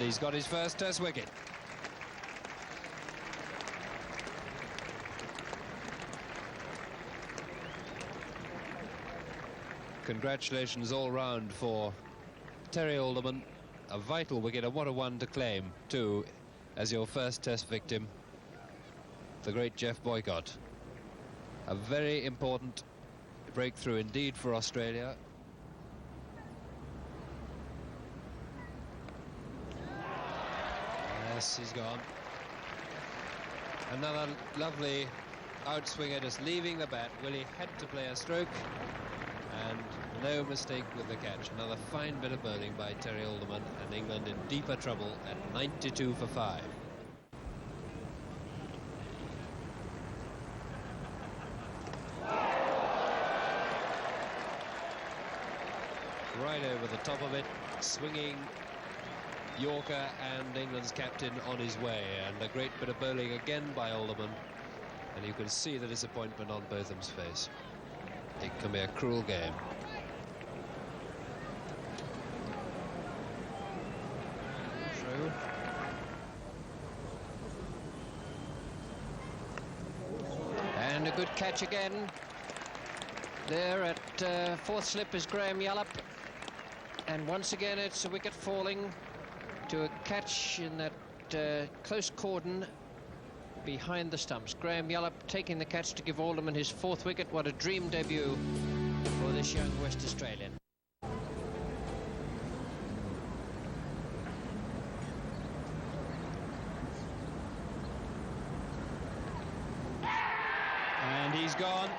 he's got his first Test wicket. Congratulations all round for Terry Alderman. A vital wicket, and what a one to claim too as your first Test victim, the great Geoff Boycott. A very important breakthrough indeed for Australia. Yes, he's gone. Another lovely outswinger, just leaving the bat. Willie had to play a stroke, and no mistake with the catch. Another fine bit of bowling by Terry Alderman, and England in deeper trouble at 92 for 5. Right over the top of it, swinging Yorker, and England's captain on his way. And a great bit of bowling again by Alderman, and you can see the disappointment on Botham's face. It can be a cruel game. True. And a good catch again. There at fourth slip is Graham Yallop. And once again it's a wicket falling to a catch in that close cordon behind the stumps. Graham Yallop taking the catch to give Alderman his fourth wicket. What a dream debut for this young West Australian. And he's gone.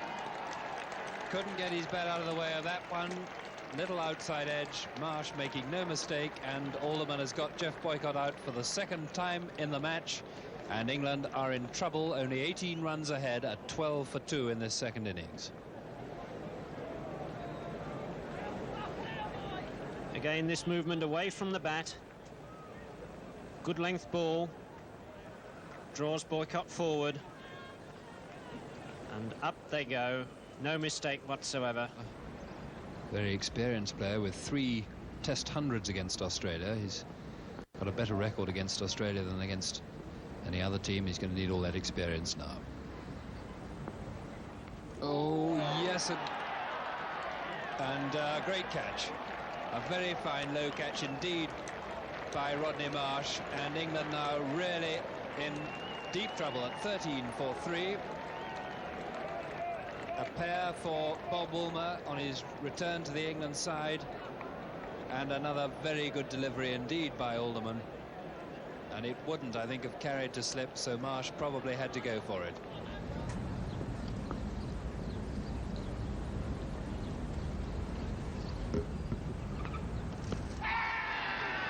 Couldn't get his bat out of the way of that one. Little outside edge. Marsh making no mistake, and Alderman has got Geoff Boycott out for the second time in the match, and England are in trouble, only 18 runs ahead at 12 for 2 in this second innings. Again, this movement away from the bat. Good length ball. Draws Boycott forward. And up they go. No mistake whatsoever. Very experienced player with 3 Test hundreds against Australia. He's got a better record against Australia than against any other team. He's going to need all that experience now. Oh, yes. And great catch. A very fine low catch indeed by Rodney Marsh. And England now really in deep trouble at 13 for 3. A pair for Bob Woolmer on his return to the England side, and another very good delivery indeed by Alderman. And it wouldn't, I think, have carried to slip, so Marsh probably had to go for it.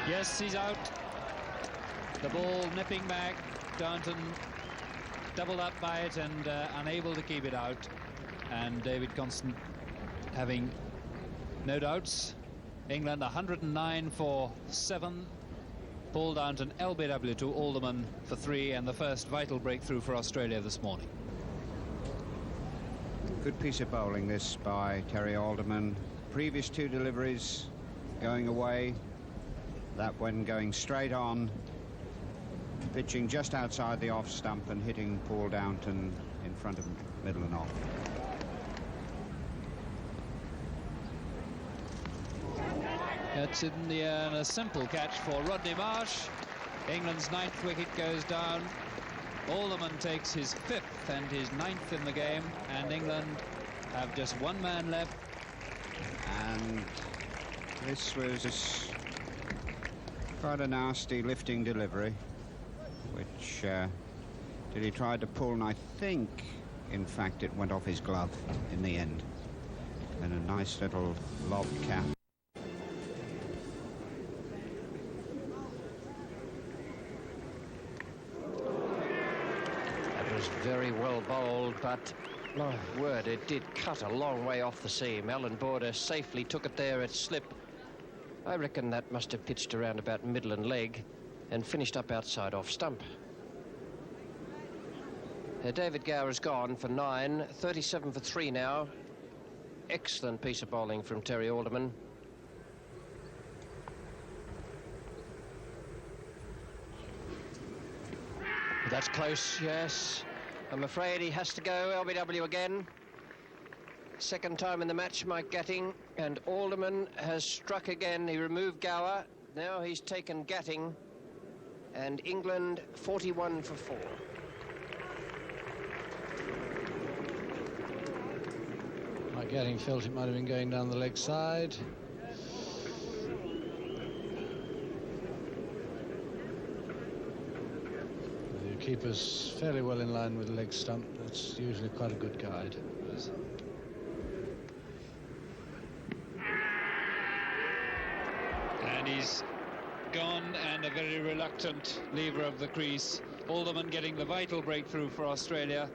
Yes, he's out. The ball nipping back. Downton doubled up by it and unable to keep it out. And David Constant having no doubts. England 109 for 7. Paul Downton LBW to Alderman for 3, and the first vital breakthrough for Australia this morning. Good piece of bowling this by Terry Alderman. Previous 2 deliveries going away. That one going straight on, pitching just outside the off stump and hitting Paul Downton in front of middle and off. It's in the air, and a simple catch for Rodney Marsh. England's 9th wicket goes down. Alderman takes his 5th and his 9th in the game, and England have just 1 man left. And this was quite a nasty lifting delivery, which he tried to pull, and I think, in fact, it went off his glove in the end. And a nice little lob cap. Very well bowled, but my word, it did cut a long way off the seam. Alan Border safely took it there at slip. I reckon that must have pitched around about middle and leg and finished up outside off stump. David Gower has gone for 9, 37 for 3 now. Excellent piece of bowling from Terry Alderman. That's close, yes. I'm afraid he has to go, LBW again. Second time in the match, Mike Gatting, and Alderman has struck again. He removed Gower. Now he's taken Gatting, and England 41 for 4. Mike Gatting felt it might have been going down the leg side. The keeper's fairly well in line with the leg stump. That's usually quite a good guide. And he's gone, and a very reluctant lever of the crease. Alderman getting the vital breakthrough for Australia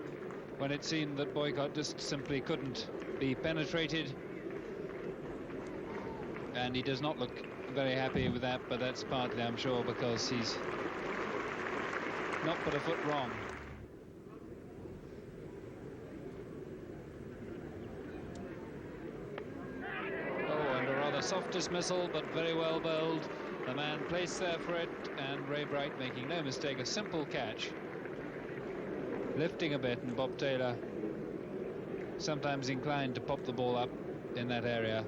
when it seemed that Boycott just simply couldn't be penetrated. And he does not look very happy with that, but that's partly, I'm sure, because he's not put a foot wrong. Oh, and a rather soft dismissal, but very well bowled. The man placed there for it, and Ray Bright making no mistake, a simple catch. Lifting a bit, and Bob Taylor, sometimes inclined to pop the ball up in that area,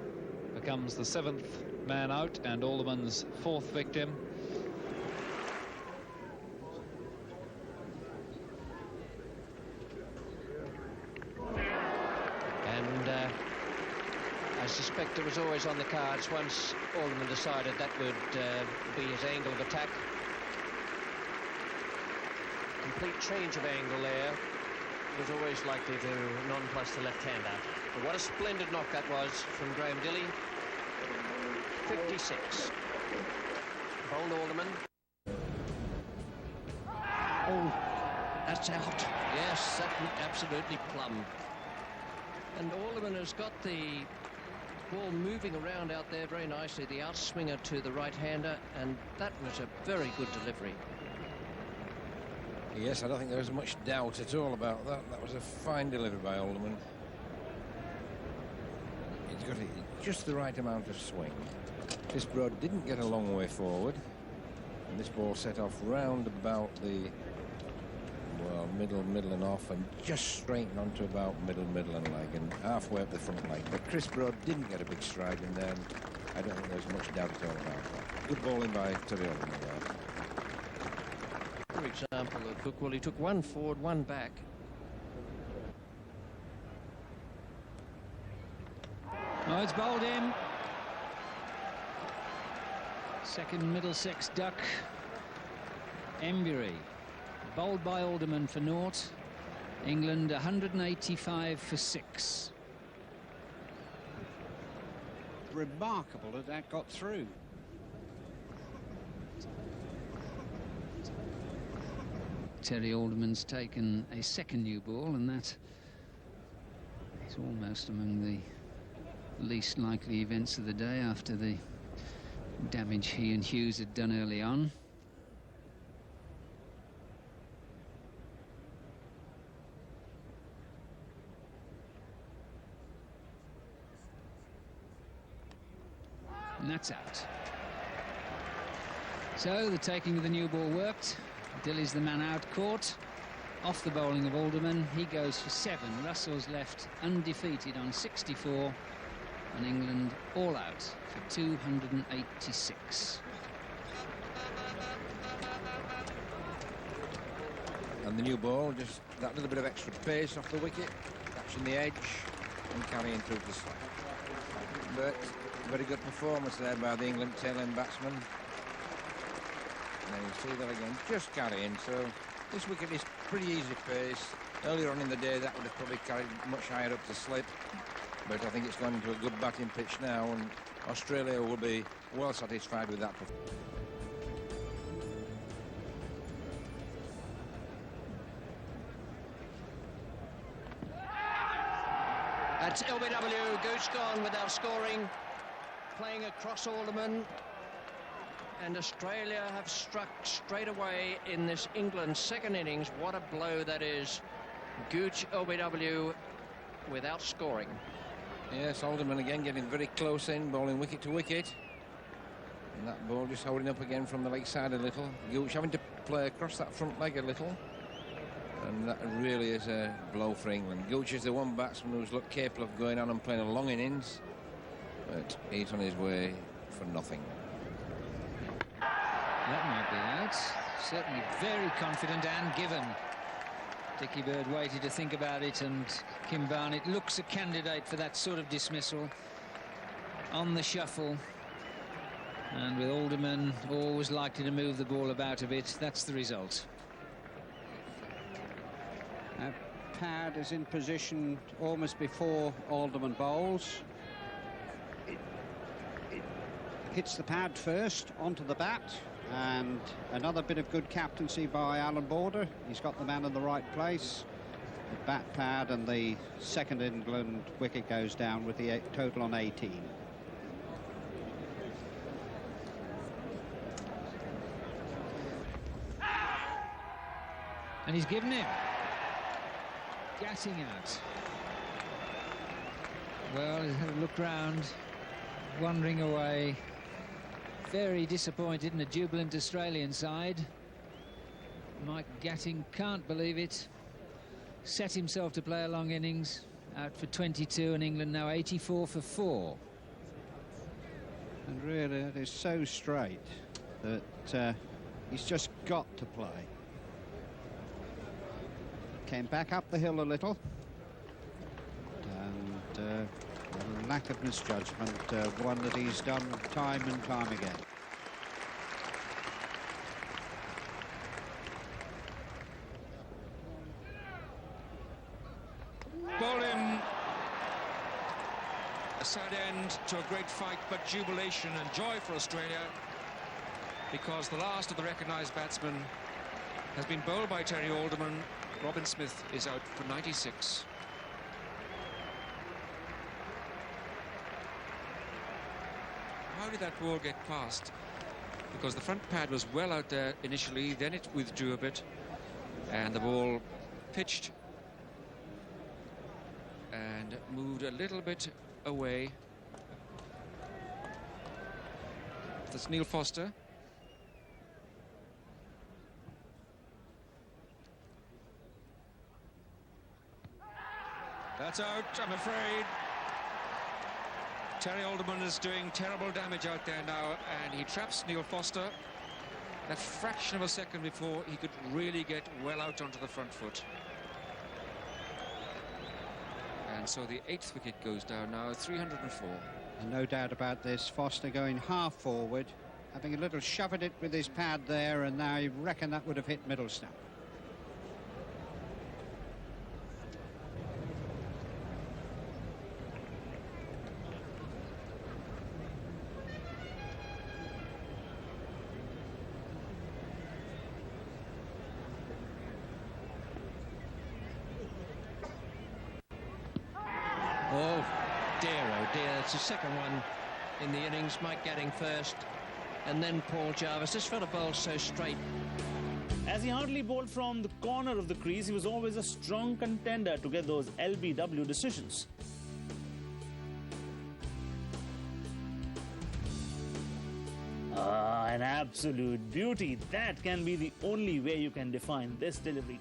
becomes the 7th man out and Alderman's 4th victim. And I suspect it was always on the cards once Alderman decided that would be his angle of attack. Complete change of angle there. Was always likely to nonplus the left-hander. But what a splendid knock that was from Graham Dilley. 56. Bowled Alderman. Oh, that's out. Yes, that absolutely plumb. And Alderman has got the ball moving around out there very nicely. The outswinger to the right-hander, and that was a very good delivery. Yes, I don't think there was much doubt at all about that. That was a fine delivery by Alderman. He's got just the right amount of swing. Chris Broad didn't get a long way forward, and this ball set off round about the, well, middle and off, and just straightened onto about middle and leg, and halfway up the front leg. But Chris Broad didn't get a big stride in there, and I don't think there's much doubt at all about that. Good bowling by Terry Alderman there. For example of Cook, well, he took one forward, one back. Oh, it's bowled in. Second Middlesex duck. Embury. Bowled by Alderman for naught. England 185 for 6. Remarkable that that got through. Terry Alderman's taken a second new ball, and that is almost among the least likely events of the day after the damage he and Hughes had done early on. And that's out. So the taking of the new ball worked. Dilley's the man out caught. Off the bowling of Alderman, he goes for 7. Russell's left undefeated on 64, and England all out for 286. And the new ball, just that little bit of extra pace off the wicket, catching the edge and carrying through the slap. But very good performance there by the England tail end batsman. And then you see that again, just carrying. So this wicket is pretty easy pace. Earlier on in the day, that would have probably carried much higher up to slip. But I think it's gone into a good batting pitch now, and Australia will be well satisfied with that performance. That's LBW, Gooch gone without scoring, playing across Alderman, and Australia have struck straight away in this England second innings. What a blow that is. Gooch, LBW, without scoring. Yes, Alderman again getting very close in, bowling wicket to wicket. And that ball just holding up again from the leg side a little. Gooch having to play across that front leg a little. And that really is a blow for England. Gooch is the one batsman who's looked capable of going on and playing a long innings, but he's on his way for nothing. That might be out. Certainly very confident and given. Dickie Bird waited to think about it, and Kim Barnett looks a candidate for that sort of dismissal on the shuffle. And with Alderman always likely to move the ball about a bit, that's the result. Pad is in position almost before Alderman bowls. It hits the pad first onto the bat, and another bit of good captaincy by Alan Border. He's got the man in the right place. The bat pad and the second England wicket goes down with the total on 18. And he's given him. Getting out. Well, he's had a look round, wandering away. Very disappointed in a jubilant Australian side. Mike Gatting can't believe it. Set himself to play a long innings. Out for 22, and England now 84 for 4. And really, it is so straight that he's just got to play. Came back up the hill a little, and a lack of misjudgment, one that he's done time and time again. Bowling a sad end to a great fight, but jubilation and joy for Australia, because the last of the recognised batsmen has been bowled by Terry Alderman. Robin Smith is out for 96. How did that ball get past? Because the front pad was well out there initially, then it withdrew a bit, and the ball pitched and moved a little bit away. That's Neil Foster. That's out, I'm afraid. Terry Alderman is doing terrible damage out there now, and he traps Neil Foster that fraction of a second before he could really get well out onto the front foot. And so the 8th wicket goes down now, 304. And no doubt about this, Foster going half forward, having a little shove at it with his pad there, and now I reckon that would have hit middle stump. Oh dear, it's the second one in the innings. Mike Gatting first, and then Paul Jarvis. This fella bowls so straight. As he hardly bowled from the corner of the crease, he was always a strong contender to get those LBW decisions. An absolute beauty. That can be the only way you can define this delivery.